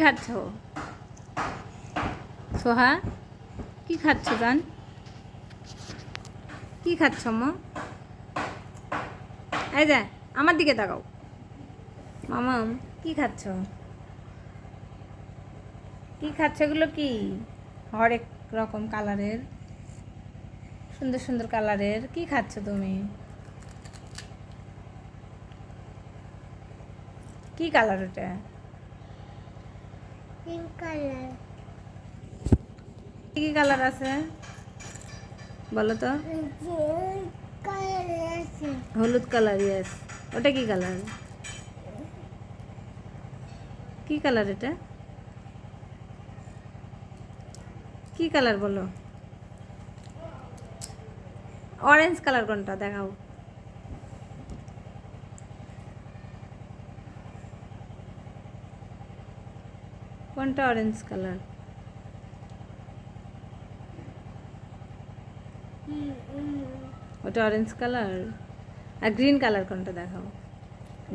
খাচ্ছ সোহা? কি খাচ্ছ জান? কি খাচ্ছ মা? এই যে আমার দিকে তাকাও মামা। কি খাচ্ছ? কি খাচ্ছ? এগুলো কি? হরেক রকম কালারের, সুন্দর সুন্দর কালারের কি খাচ্ছ তুমি? কি কালার ওটা? Pink colour. কি কালার আছে বলো তো? হলুদ কালার, ইয়েস। ওটা কি কালার? কি কালার এটা? কি কালার বলো? অরেঞ্জ কালার কোনটা দেখাও? কোনটা অরেঞ্জ কালার? ওটা অরেঞ্জ কালার। আর গ্রিন কালার কোনটা দেখাও?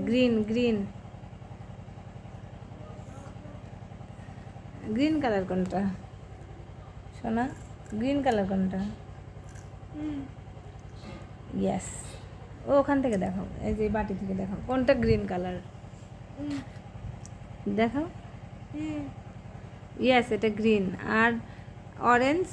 গ্রিন গ্রিন গ্রিন কালার কোনটা সোনা? গ্রিন কালার কোনটা? ইয়েস। ও ওখান থেকে দেখাও, এই যে বাটি থেকে দেখাও কোনটা গ্রিন কালার দেখাও। ইয়েস, এটা গ্রিন। আর অরেঞ্জ?